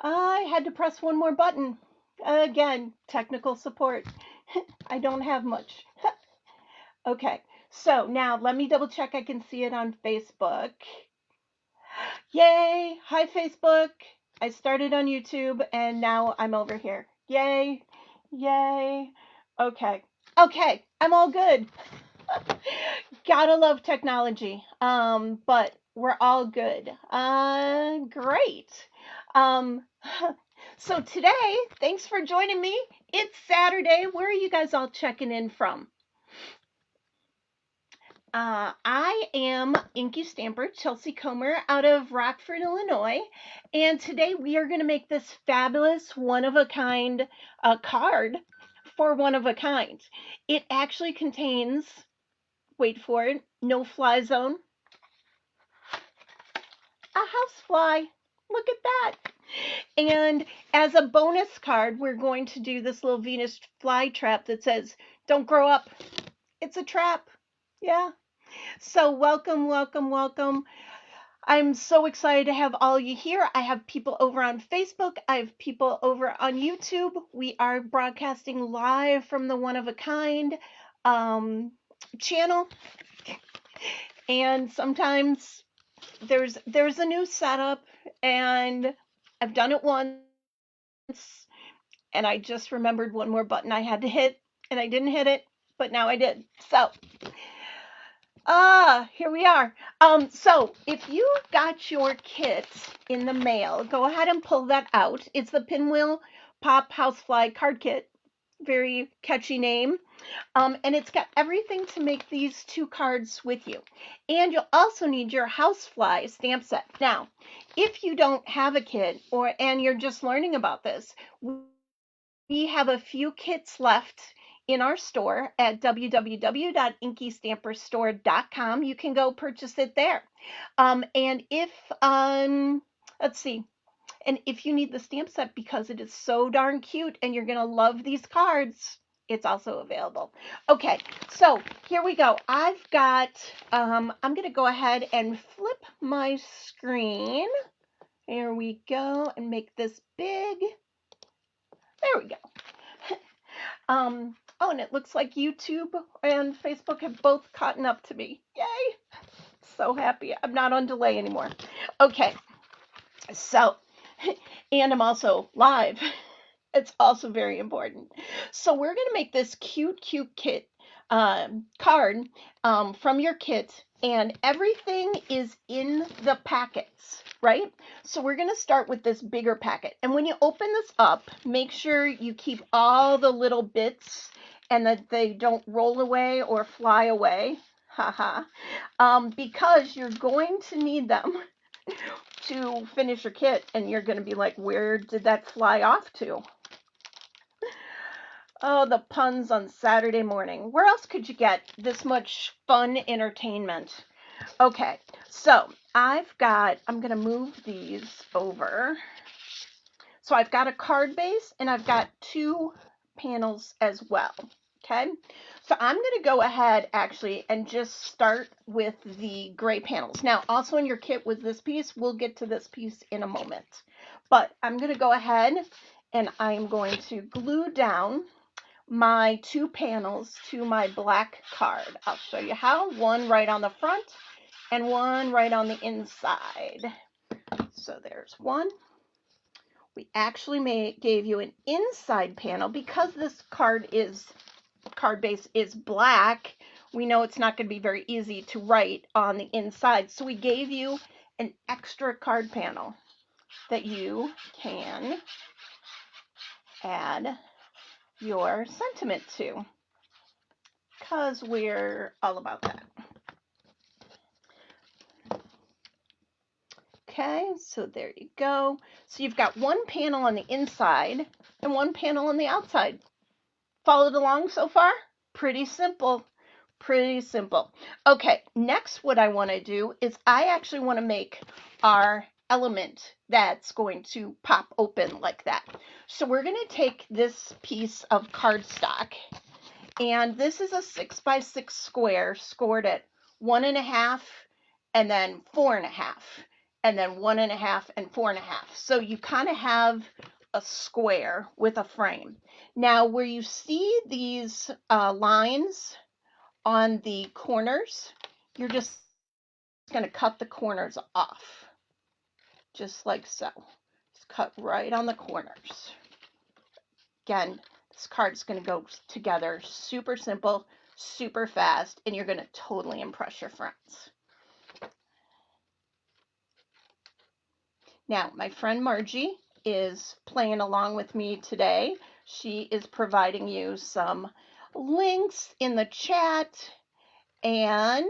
I had to press one more button. Again, technical support. I don't have much. Okay, so now let me double check I can see it on Facebook. Yay! Hi, Facebook. I started on YouTube and now I'm over here. Yay! Yay! Okay. Okay, I'm all good. Gotta love technology. But we're all good. Great. Um, so today, thanks for joining me. It's Saturday. Where are you guys all checking in from? I am InkyStamper, Chelsea Comer, out of Rockford, Illinois, and today we are going to make this fabulous one-of-a-kind card for one-of-a-kind. It actually contains, wait for it, no fly zone, a housefly. Look at that. And as a bonus card, we're going to do this little Venus flytrap that says, "Don't grow up. It's a trap." Yeah. So welcome, welcome, welcome. I'm so excited to have all you here. I have people over on Facebook. I have people over on YouTube. We are broadcasting live from the One of a Kind channel. And sometimes there's a new setup, and I've done it once, and I just remembered one more button I had to hit, and I didn't hit it, but now I did. So here we are. So if you got your kit in the mail, go ahead and pull that out. It's the Pinwheel Pop Housefly card kit. Very catchy name. And it's got everything to make these two cards with you. And you'll also need your Housefly stamp set. Now, if you don't have a kit and you're just learning about this, we have a few kits left in our store at www.inkystamperstore.com. You can go purchase it there. And if, let's see, and if you need the stamp set because it is so darn cute and you're going to love these cards, it's also available. Okay, so here we go. I've got, I'm going to go ahead and flip my screen. There we go, and make this big. There we go. Oh, and it looks like YouTube and Facebook have both caught up to me. Yay! So happy. I'm not on delay anymore. Okay, so, and I'm also live. It's also very important. So we're going to make this cute kit card from your kit, and everything is in the packets, right? So we're going to start with this bigger packet. And when you open this up, make sure you keep all the little bits and that they don't roll away or fly away. Haha. Because you're going to need them to finish your kit, and you're going to be like, where did that fly off to? Oh, the puns on Saturday morning. Where else could you get this much fun entertainment? Okay, so I'm going to move these over. So I've got a card base and I've got two panels as well. Okay, so I'm going to go ahead actually and just start with the gray panels. Now, also in your kit with this piece, we'll get to this piece in a moment. But I'm going to go ahead and I'm going to glue down my two panels to my black card. I'll show you how. One right on the front and one right on the inside. So there's one. We actually gave you an inside panel because this card base is black. We know it's not going to be very easy to write on the inside. So we gave you an extra card panel that you can add your sentiment to, because we're all about that. Okay, so there you go. So you've got one panel on the inside and one panel on the outside. Followed along so far? Pretty simple. Pretty simple. Okay, next what I want to do is I actually want to make our element that's going to pop open like that. So we're going to take this piece of cardstock, and this is a 6x6 square scored at 1.5 and then 4.5. and then 1.5 and 4.5. So you kind of have a square with a frame. Now where you see these lines on the corners, you're just going to cut the corners off, just like so. Just cut right on the corners. Again, this card's going to go together super simple, super fast, and you're going to totally impress your friends. Now, my friend Margie is playing along with me today. She is providing you some links in the chat, and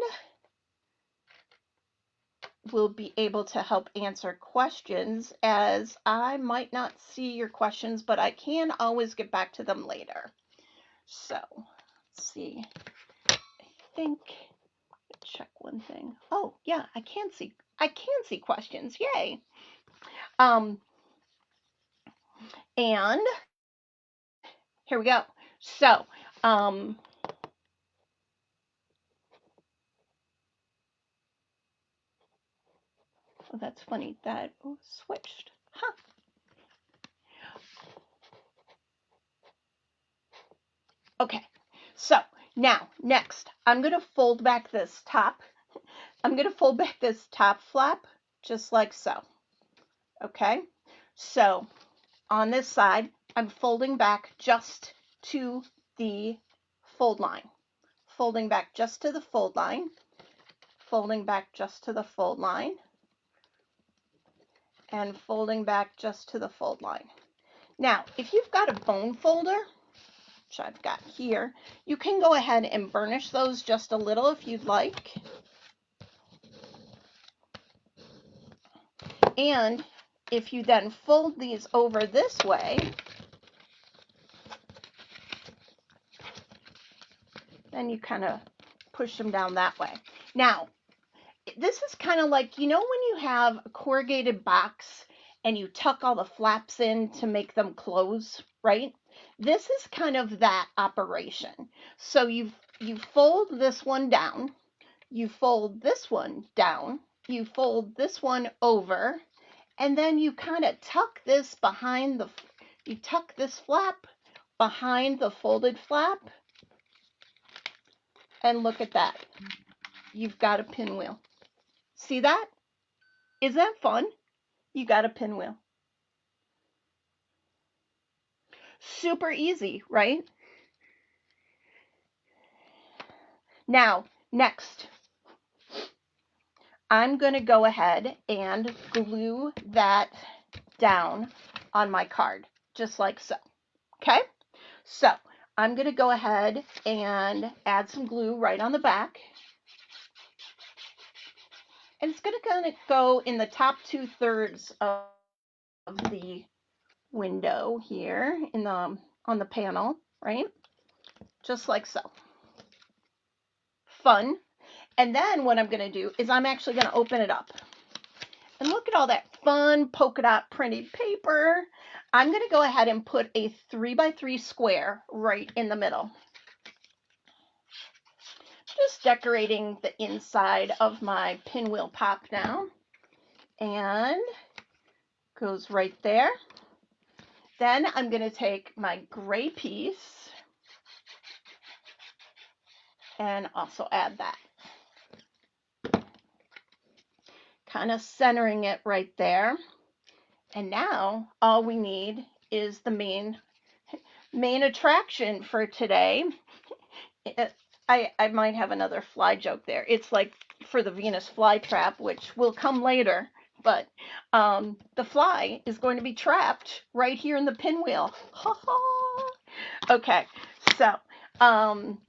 will be able to help answer questions, as I might not see your questions, but I can always get back to them later. So, let's see. I think, check one thing. Oh, yeah, I can see questions. Yay. And here we go. So, oh, that's funny. That switched. Huh. Okay. So, now, next, I'm going to fold back this top. I'm going to fold back this top flap just like so. Okay. So, on this side, I'm folding back just to the fold line. Folding back just to the fold line. Folding back just to the fold line. And folding back just to the fold line. Now, if you've got a bone folder, which I've got here, you can go ahead and burnish those just a little if you'd like. And if you then fold these over this way, then you kind of push them down that way. Now, this is kind of like, you know, when you have a corrugated box and you tuck all the flaps in to make them close, right? This is kind of that operation. So you fold this one down, you fold this one down, you fold this one over, and then you kind of tuck this behind the, you tuck this flap behind the folded flap, and look at that. You've got a pinwheel. See that? Isn't that fun? You got a pinwheel. Super easy, right? Now, next, I'm going to go ahead and glue that down on my card, just like so. Okay? So, I'm going to go ahead and add some glue right on the back. And it's going to go in the top 2/3 of the window here in the on the panel, right? Just like so. Fun. And then what I'm going to do is I'm actually going to open it up. And look at all that fun polka dot printed paper. I'm going to go ahead and put a 3x3 square right in the middle. Just decorating the inside of my pinwheel pop now. And goes right there. Then I'm going to take my gray piece and also add that. Kind of centering it right there. And now all we need is the main attraction for today. I might have another fly joke there. It's like for the Venus flytrap, which will come later. But the fly is going to be trapped right here in the pinwheel. Okay, so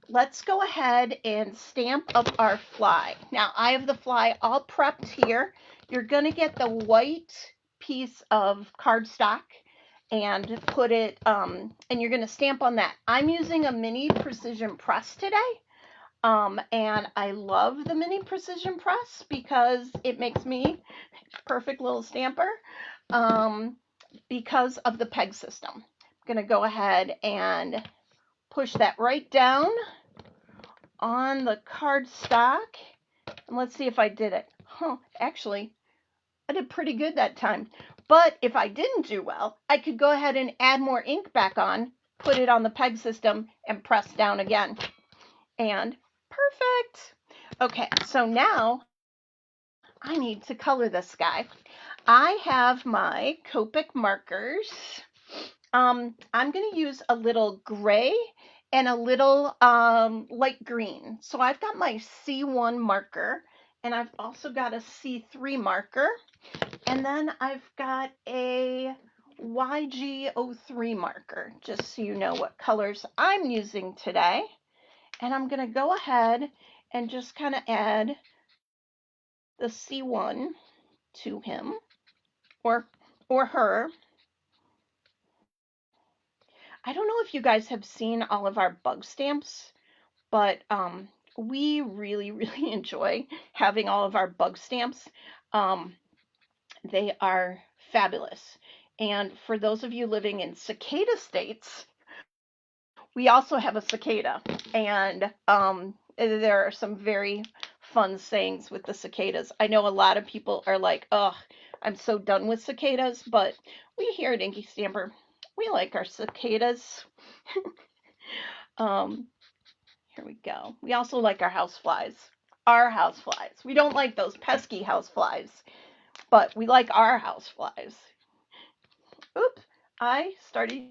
let's go ahead and stamp up our fly. Now, I have the fly all prepped here. You're going to get the white piece of cardstock and put it, and you're going to stamp on that. I'm using a mini precision press today. And I love the mini precision press because it makes me a perfect little stamper because of the peg system. I'm going to go ahead and push that right down on the cardstock. And let's see if I did it. Actually, I did pretty good that time. But if I didn't do well, I could go ahead and add more ink back on, put it on the peg system, and press down again. And perfect. Okay, so now I need to color this guy. I have my Copic markers. I'm going to use a little gray and a little light green. So I've got my C1 marker, and I've also got a C3 marker, and then I've got a YG03 marker, just so you know what colors I'm using today. And I'm going to go ahead and just kind of add the C1 to him or her. I don't know if you guys have seen all of our bug stamps, but we really, really enjoy having all of our bug stamps. They are fabulous. And for those of you living in cicada states, we also have a cicada. And there are some very fun sayings with the cicadas. I know a lot of people are like, oh, I'm so done with cicadas, but we here at InkyStamper, we like our cicadas. Here we go. We also like our houseflies. Our houseflies. We don't like those pesky houseflies, but we like our houseflies. Oops, I started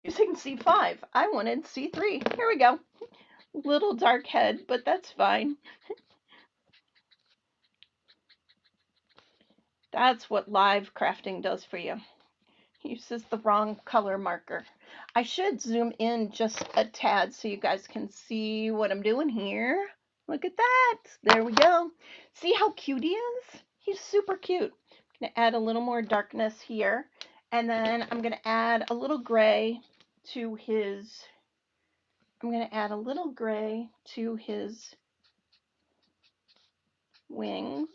using C5. I wanted C3. Here we go. Little dark head, but that's fine. That's what live crafting does for you. Uses the wrong color marker. I should zoom in just a tad so you guys can see what I'm doing here. Look at that. There we go. See how cute he is? He's super cute. I'm going to add a little more darkness here. And then I'm going to add a little gray to his, wings.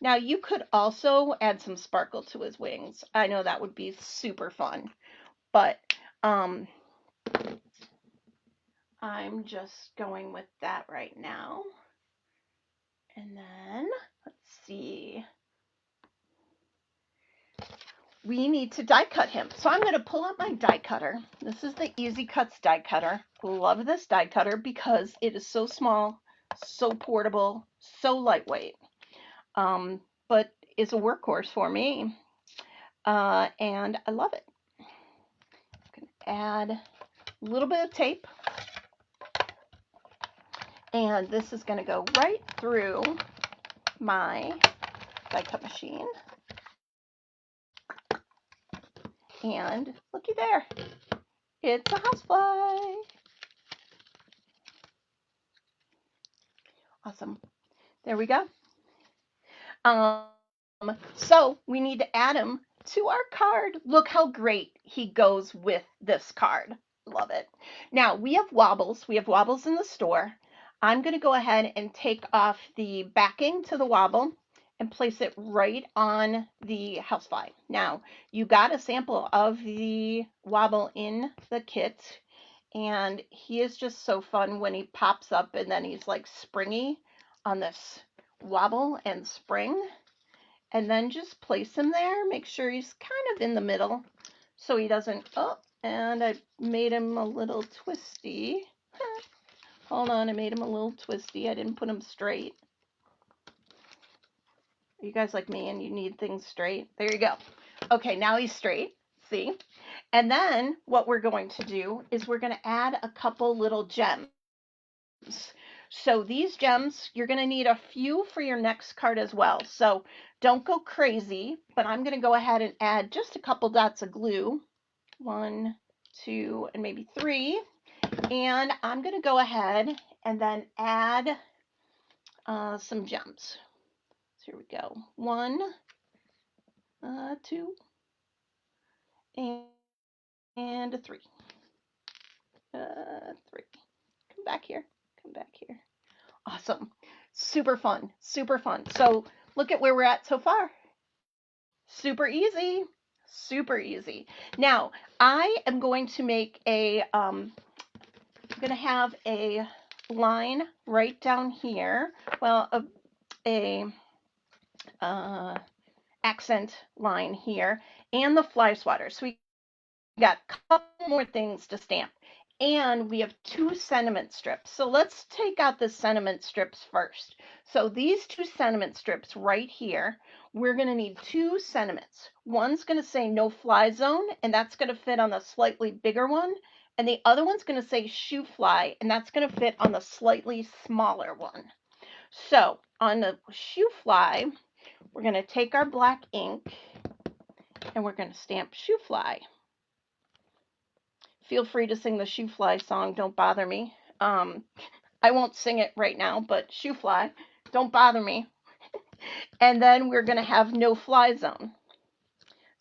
Now you could also add some sparkle to his wings. I know that would be super fun, but I'm just going with that right now. And then let's see. We need to die cut him. So I'm going to pull out my die cutter. This is the Easy Cuts die cutter. Love this die cutter because it is so small, so portable, so lightweight. But it's a workhorse for me. And I love it. I'm going to add a little bit of tape. And this is going to go right through my die cut machine. And looky there. It's a housefly. Awesome. There we go. So we need to add him to our card. Look how great he goes with this card. Love it. Now we have wobbles. We have wobbles in the store. I'm going to go ahead and take off the backing to the wobble and place it right on the housefly. Now you got a sample of the wobble in the kit, and he is just so fun when he pops up and then he's like springy on this wobble and spring. And then just place him there. Make sure he's kind of in the middle so he doesn't, oh, and I made him a little twisty. Hold on, I made him a little twisty. I didn't put him straight. Are you guys like me and you need things straight? There you go. Okay, now he's straight. See? And then what we're going to do is we're going to add a couple little gems. So these gems, you're going to need a few for your next card as well. So don't go crazy, but I'm going to go ahead and add just a couple dots of glue. 1, 2, and maybe 3. And I'm going to go ahead and then add some gems. So here we go. 1, 2, and a 3. 3. Come back here. Come back here. Awesome. Super fun. Super fun. So look at where we're at so far. Super easy. Super easy. Now, I am going to make I'm going to have a line right down here. Well, accent line here and the fly swatter. So we got a couple more things to stamp. And we have 2 sentiment strips. So let's take out the sentiment strips first. So these 2 sentiment strips right here, we're going to need 2 sentiments. One's going to say no fly zone, and that's going to fit on the slightly bigger one. And the other one's going to say shoe fly, and that's going to fit on the slightly smaller one. So on the shoe fly, we're going to take our black ink and we're going to stamp shoe fly. Feel free to sing the shoe fly song, don't bother me. I won't sing it right now, but shoe fly, don't bother me. And then we're going to have no fly zone.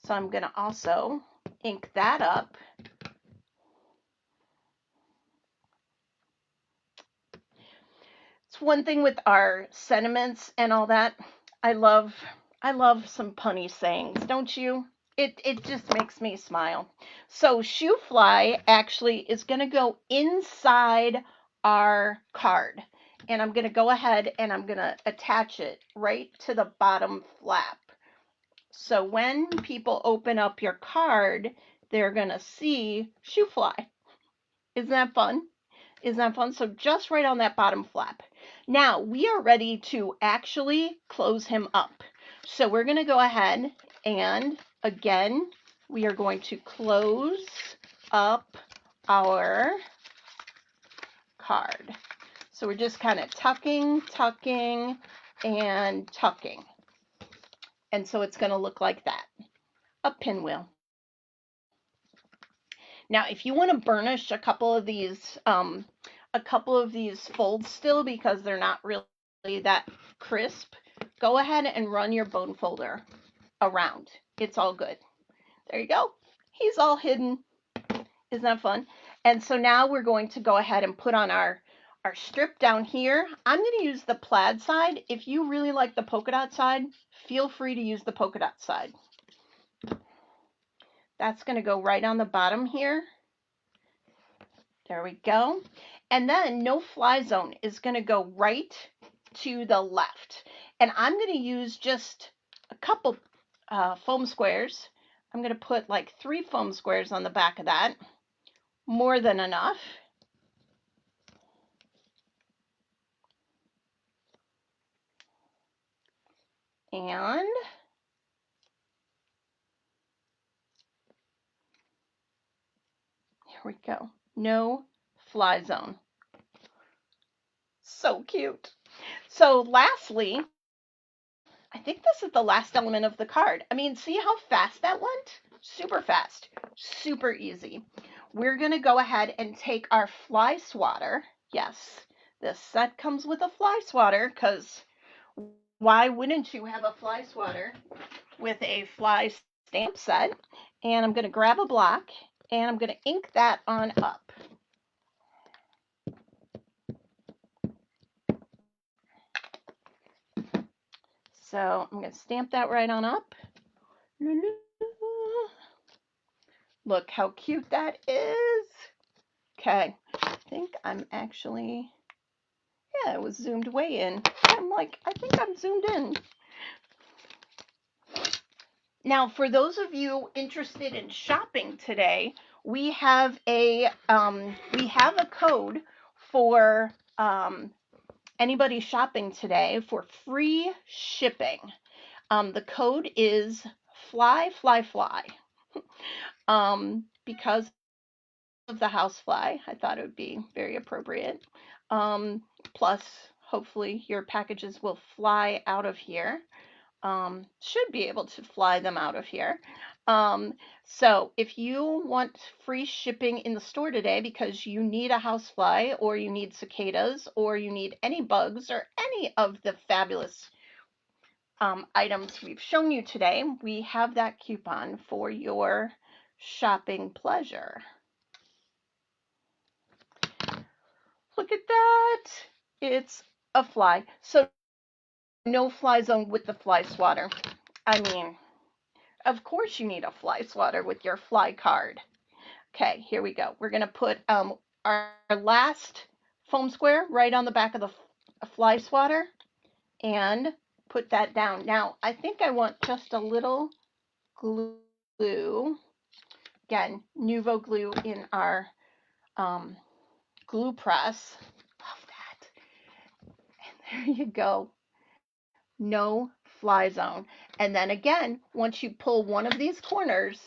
So I'm going to also ink that up. It's one thing with our sentiments and all that. I love some punny sayings, don't you? It just makes me smile. So shoe fly actually is going to go inside our card. And I'm going to go ahead and I'm going to attach it right to the bottom flap. So when people open up your card, they're going to see shoe fly. Isn't that fun? Isn't that fun? So just right on that bottom flap. Now we are ready to actually close him up. So we're going to go ahead and again, we are going to close up our card. So we're just kind of tucking, and tucking. And so it's going to look like that, a pinwheel. Now, if you want to burnish a couple of these folds still because they're not really that crisp, go ahead and run your bone folder around. It's all good. There you go. He's all hidden. Isn't that fun? And so now we're going to go ahead and put on our strip down here. I'm going to use the plaid side. If you really like the polka dot side, feel free to use the polka dot side. That's going to go right on the bottom here. There we go. And then no fly zone is going to go right to the left. And I'm going to use just a couple foam squares. I'm going to put like 3 foam squares on the back of that. More than enough. And here we go. No fly zone. So cute. So lastly, I think this is the last element of the card. I mean, see how fast that went? Super fast, super easy. We're going to go ahead and take our fly swatter. Yes, this set comes with a fly swatter because why wouldn't you have a fly swatter with a fly stamp set? And I'm going to grab a block and I'm going to ink that on up. So I'm going to stamp that right on up. Look how cute that is. Okay, I think I'm actually, yeah, it was zoomed way in. I'm like, I think I'm zoomed in. Now, for those of you interested in shopping today, we have a code for anybody shopping today for free shipping. The code is fly. Because of the housefly, I thought it would be very appropriate. Plus, hopefully your packages will fly out of here. Should be able to fly them out of here. So if you want free shipping in the store today because you need a housefly or you need cicadas or you need any bugs or any of the fabulous items we've shown you today, we have that coupon for your shopping pleasure. Look at that. It's a fly. So no fly zone with the fly swatter. I mean, of course you need a fly swatter with your fly card. Okay, here we go. We're going to put our last foam square right on the back of the fly swatter and put that down. Now, I think I want just a little glue. Again, Nuvo glue in our glue press. Love that. And there you go. No fly zone. And then again, once you pull one of these corners,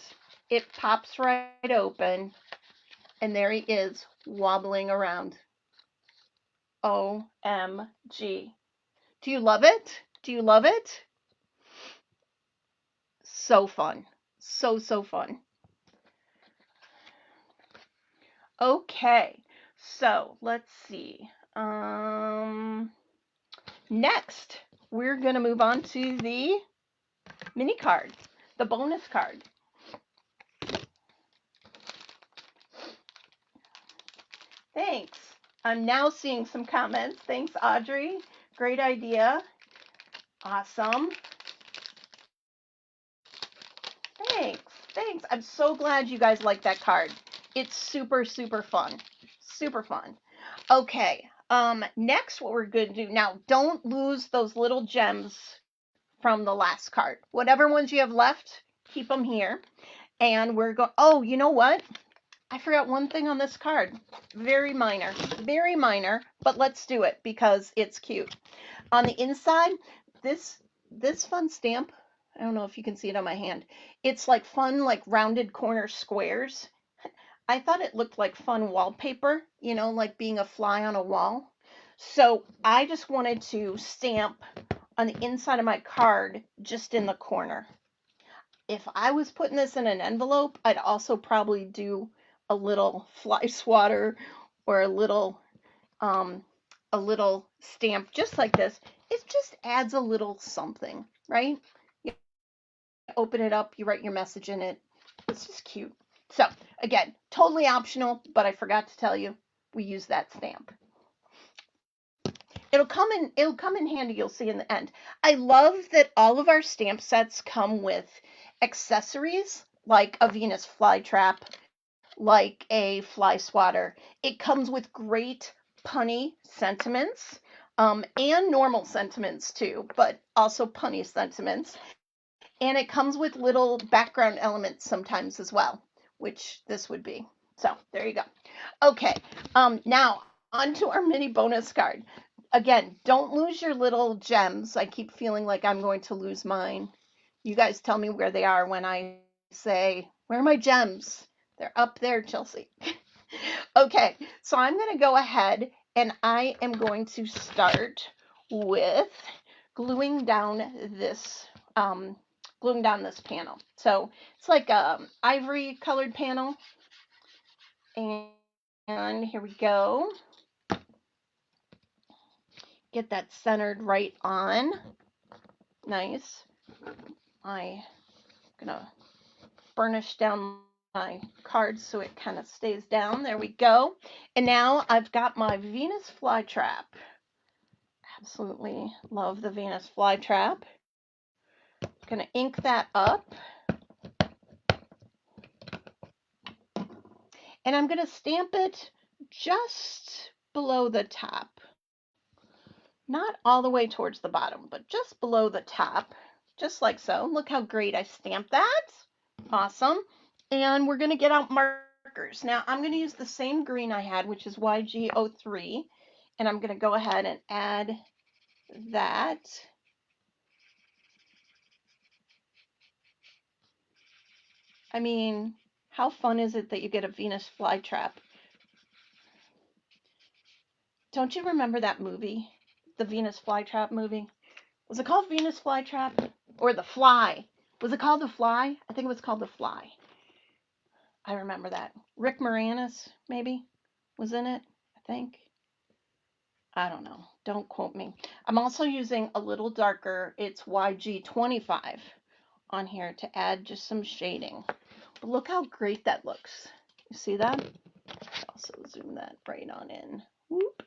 it pops right open. And there he is, wobbling around. OMG. Do you love it? Do you love it? So fun. So, so fun. Okay, so let's see. Next, we're going to move on to the mini card, the bonus card. Thanks. I'm now seeing some comments. Thanks, Audrey. Great idea. Awesome. Thanks. Thanks. I'm so glad you guys like that card. It's super, super fun. Super fun. Okay. Next, what we're going to do now, don't lose those little gems from the last card. Whatever ones you have left, keep them here. And we're going, oh, you know what? I forgot one thing on this card. Very minor, but let's do it because it's cute. On the inside, this fun stamp, I don't know if you can see it on my hand. It's like fun, like rounded corner squares. I thought it looked like fun wallpaper, you know, like being a fly on a wall. So I just wanted to stamp on the inside of my card, just in the corner. If I was putting this in an envelope, I'd also probably do a little fly swatter or a little stamp just like this. It just adds a little something, right? You open it up, you write your message in it. It's just cute. So again, totally optional, but I forgot to tell you, we use that stamp. It'll come in handy, you'll see in the end. I love that all of our stamp sets come with accessories like a Venus flytrap, like a fly swatter. It comes with great punny sentiments, and normal sentiments too, but also punny sentiments. And it comes with little background elements sometimes as well, which this would be. So there you go. Okay, now onto our mini bonus card. Again, don't lose your little gems. I keep feeling like I'm going to lose mine. You guys tell me where they are when I say, where are my gems? They're up there, Chelsea. Okay, so I'm going to go ahead and I am going to start with gluing down this panel. So it's like a ivory colored panel. And here we go. Get that centered right on. Nice. I'm gonna burnish down my card so it kind of stays down. There we go. And now I've got my Venus flytrap. Absolutely love the Venus flytrap. Gonna ink that up. And I'm gonna stamp it just below the top. Not all the way towards the bottom, but just below the top, just like so. Look how great I stamped that. Awesome. And we're going to get out markers. Now, I'm going to use the same green I had, which is YG03, and I'm going to go ahead and add that. I mean, how fun is it that you get a Venus flytrap? Don't you remember that movie? The Venus flytrap movie? Was it called Venus flytrap? Or The Fly? Was it called The Fly? I think it was called The Fly. I remember that. Rick Moranis, maybe, was in it, I think. I don't know. Don't quote me. I'm also using a little darker. It's YG25 on here to add just some shading. But look how great that looks. You see that? Also zoom that right on in. Whoop.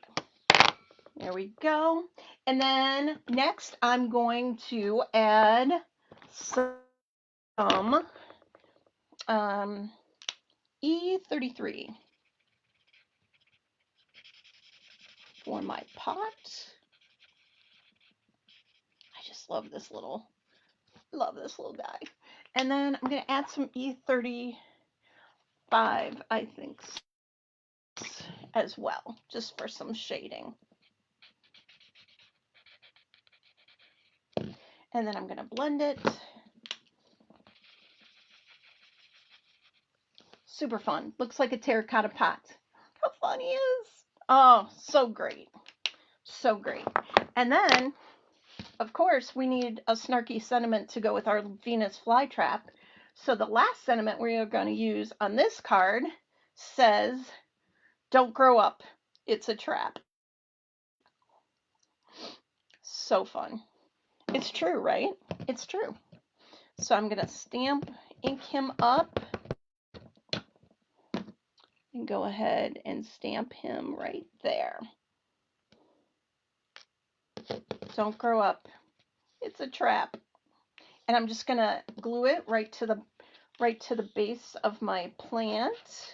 There we go. And then next I'm going to add some E33 for my pot. I just just love this little guy. And then I'm going to add some E35, I think, as well, just for some shading. And then I'm going to blend it. Super fun. Looks like a terracotta pot. How fun he is. Oh, so great. So great. And then, of course, we need a snarky sentiment to go with our Venus flytrap. So the last sentiment we are going to use on this card says, "Don't grow up. It's a trap." So fun. It's true, right? It's true. So I'm going to ink him up, and go ahead and stamp him right there. Don't grow up. It's a trap. And I'm just going to glue it right to the base of my plant.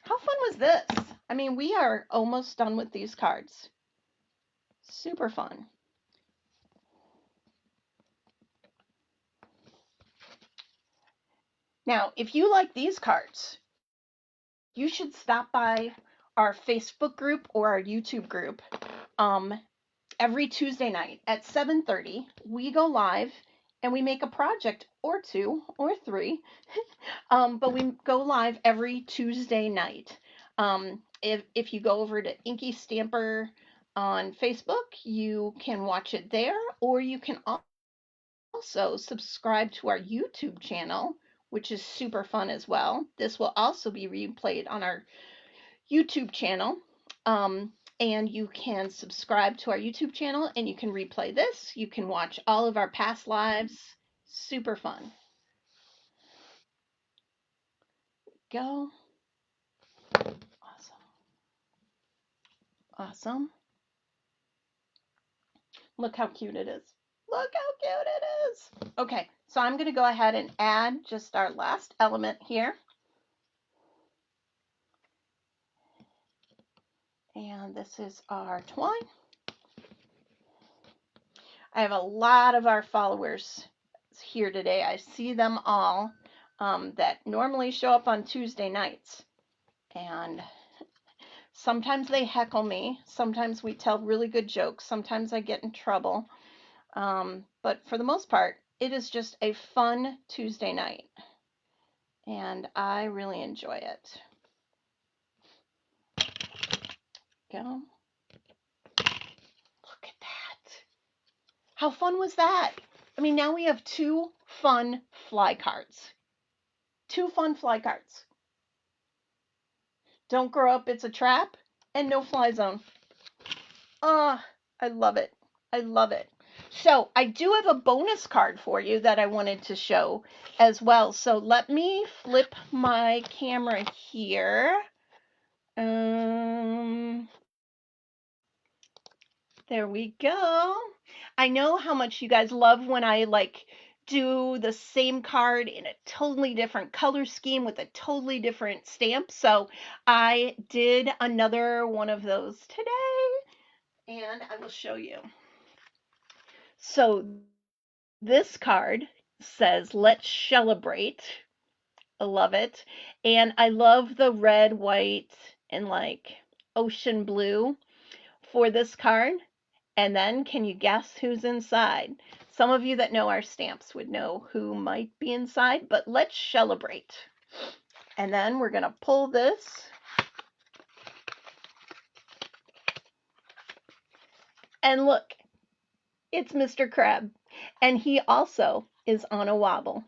How fun was this? I mean, we are almost done with these cards. Super fun. Now, if you like these cards, you should stop by our Facebook group or our YouTube group. Every Tuesday night at 7:30, we go live and we make a project or two or three, but we go live every Tuesday night. If you go over to InkyStamper on Facebook, you can watch it there, or you can also subscribe to our YouTube channel, which is super fun as well. This will also be replayed on our YouTube channel. And you can subscribe to our YouTube channel and you can replay this. You can watch all of our past lives. Super fun. Go. Awesome. Awesome. Look how cute it is. Look how cute it is. Okay, so I'm going to go ahead and add just our last element here. And this is our twine. I have a lot of our followers here today. I see them all that normally show up on Tuesday nights. And sometimes they heckle me. Sometimes we tell really good jokes. Sometimes I get in trouble. But for the most part, it is just a fun Tuesday night. And I really enjoy it. Go. Look at that. How fun was that? I mean, now we have two fun fly cards. Two fun fly cards. Don't grow up, it's a trap, and no fly zone. I love it. I love it. So I do have a bonus card for you that I wanted to show as well. So let me flip my camera here. There we go. I know how much you guys love when I do the same card in a totally different color scheme with a totally different stamp. So I did another one of those today, and I will show you. So this card says, "Let's celebrate." I love it. And I love the red, white, and ocean blue for this card. And then, can you guess who's inside? Some of you that know our stamps would know who might be inside, but let's celebrate. And then we're going to pull this. And look, it's Mr. Crab. And he also is on a wobble.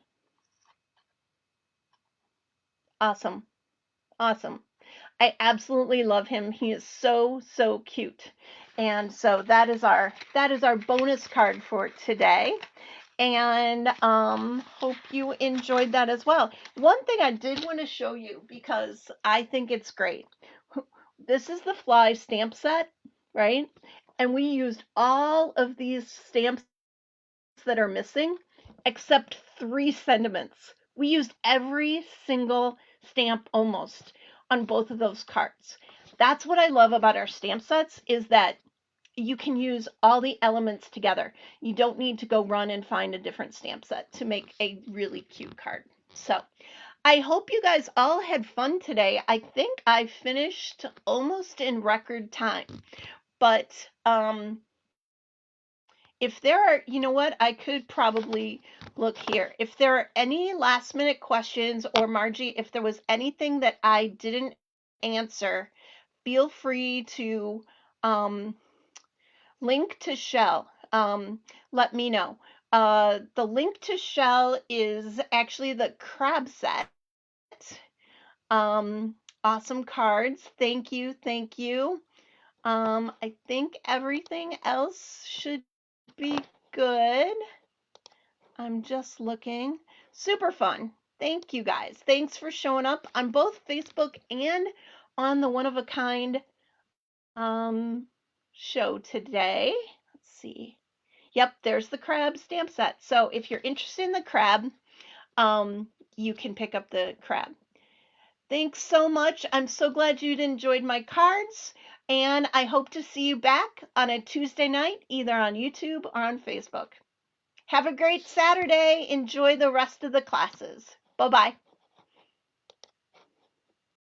Awesome. Awesome. I absolutely love him. He is so, so cute. And so that is our bonus card for today. And hope you enjoyed that as well. One thing I did want to show you, because I think it's great. This is the Fly stamp set, right? And we used all of these stamps that are missing, except 3 sentiments. We used every single stamp almost on both of those cards. That's what I love about our stamp sets, is that you can use all the elements together. You don't need to go run and find a different stamp set to make a really cute card. So I hope you guys all had fun today. I think I finished almost in record time, but if there are, you know what, I could probably look here. If there are any last minute questions, or Margie, if there was anything that I didn't answer, feel free to link to Shell. Let me know. The link to Shell is actually the crab set. Awesome cards. Thank you. Thank you. I think everything else should be good. I'm just looking. Super fun. Thank you guys. Thanks for showing up on both Facebook and on the One of a Kind show today. Let's see. Yep, there's the crab stamp set. So if you're interested in the crab, you can pick up the crab. Thanks so much. I'm so glad you enjoyed my cards, and I hope to see you back on a Tuesday night, either on YouTube or on Facebook. Have a great Saturday. Enjoy the rest of the classes. Bye-bye.